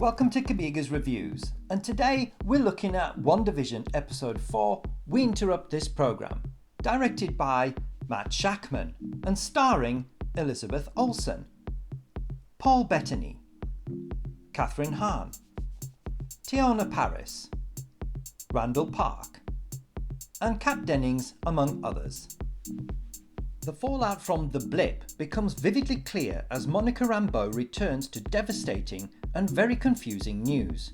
Welcome to Kabiga's Reviews, and today we're looking at WandaVision Episode 4, We Interrupt This Program, directed by Matt Shakman and starring Elizabeth Olsen, Paul Bettany, Catherine Hahn, Tiona Paris, Randall Park, and Kat Dennings, among others. The fallout from the blip becomes vividly clear as Monica Rambeau returns to devastating and very confusing news.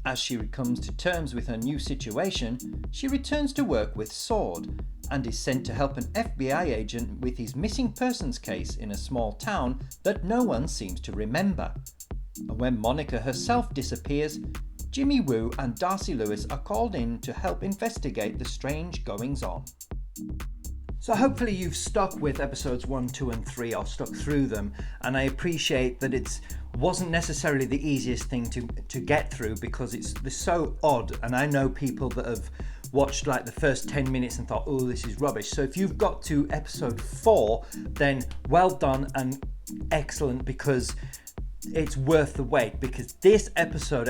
As she comes to terms with her new situation, she returns to work with SWORD and is sent to help an FBI agent with his missing persons case in a small town that no one seems to remember. And when Monica herself disappears, Jimmy Woo and Darcy Lewis are called in to help investigate the strange goings-on. So hopefully you've stuck with episodes 1, 2 and 3 or stuck through them, and I appreciate that it wasn't necessarily the easiest thing to get through because they're so odd, and I know people that have watched like the first 10 minutes and thought, oh, this is rubbish. So if you've got to episode 4, then well done and excellent, because it's worth the wait, because this episode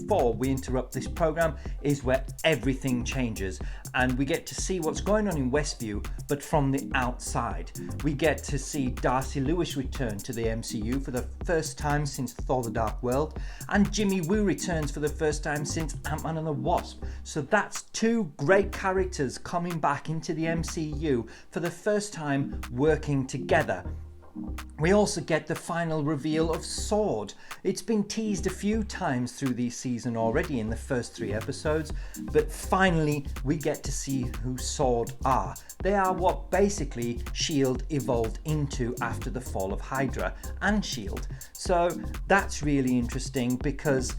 4, We Interrupt This Program, is where everything changes and we get to see what's going on in Westview, but from the outside. We get to see Darcy Lewis return to the MCU for the first time since Thor the Dark World, and Jimmy Woo returns for the first time since Ant-Man and the Wasp. So that's two great characters coming back into the MCU for the first time working together. We also get the final reveal of SWORD. It's been teased a few times through the season already in the first 3 episodes, but finally we get to see who SWORD are. They are what basically S.H.I.E.L.D. evolved into after the fall of Hydra and S.H.I.E.L.D. So that's really interesting because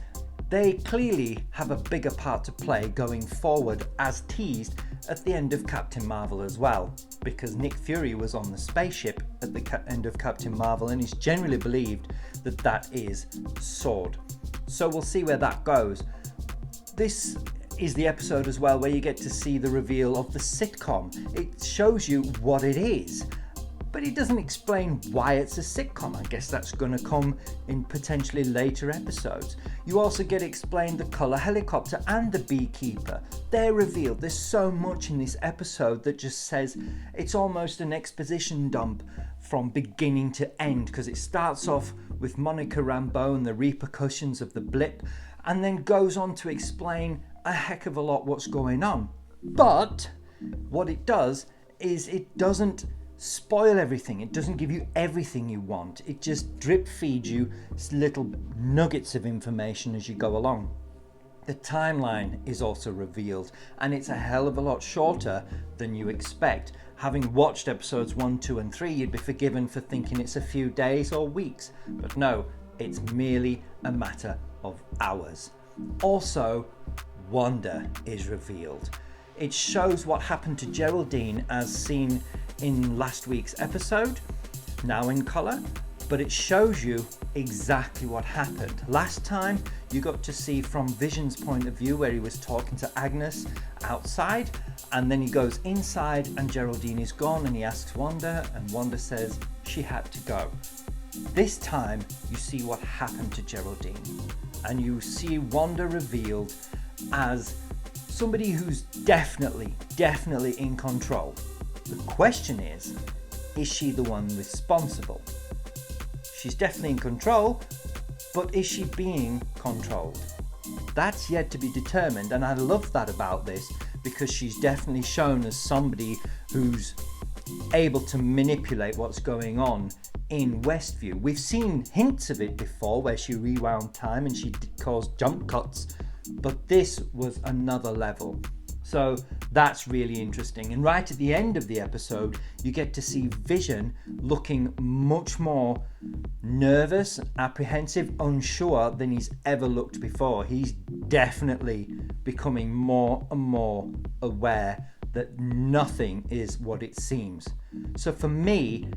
they clearly have a bigger part to play going forward, as teased at the end of Captain Marvel as well, because Nick Fury was on the spaceship at the end of Captain Marvel and it's generally believed that that is SWORD. So we'll see where that goes. This is the episode as well where you get to see the reveal of the sitcom. It shows you what it is, but it doesn't explain why it's a sitcom. I guess that's going to come in potentially later episodes. You also get explained the colour helicopter and the beekeeper. They're revealed. There's so much in this episode that just says it's almost an exposition dump from beginning to end, because it starts off with Monica Rambeau and the repercussions of the blip, and then goes on to explain a heck of a lot what's going on. But what it does is it doesn't spoil everything. It doesn't give you everything you want. It just drip feeds you little nuggets of information as you go along. The timeline is also revealed, and it's a hell of a lot shorter than you expect. Having watched episodes 1, 2 and 3, you'd be forgiven for thinking it's a few days or weeks, but no, it's merely a matter of hours. Also, Wanda is revealed. It shows what happened to Geraldine as seen in last week's episode, now in colour, but it shows you exactly what happened. Last time you got to see from Vision's point of view, where he was talking to Agnes outside, and then he goes inside and Geraldine is gone, and he asks Wanda, and Wanda says she had to go. This time you see what happened to Geraldine, and you see Wanda revealed as somebody who's definitely in control. The question is she the one responsible? She's definitely in control, but is she being controlled? That's yet to be determined, and I love that about this, because she's definitely shown as somebody who's able to manipulate what's going on in Westview. We've seen hints of it before, where she rewound time and she caused jump cuts, but this was another level. So that's really interesting. And right at the end of the episode, you get to see Vision looking much more nervous, apprehensive, unsure than he's ever looked before. He's definitely becoming more and more aware that nothing is what it seems. So for me,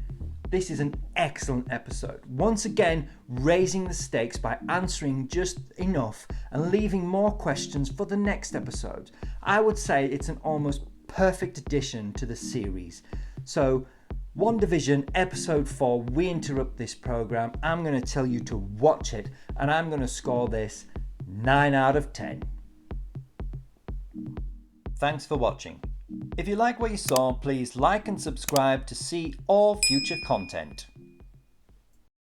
this is an excellent episode. Once again, raising the stakes by answering just enough and leaving more questions for the next episode. I would say it's an almost perfect addition to the series. So WandaVision episode 4, We Interrupt This Program. I'm going to tell you to watch it, and I'm going to score this 9 out of 10. Thanks for watching. If you like what you saw, please like and subscribe to see all future content.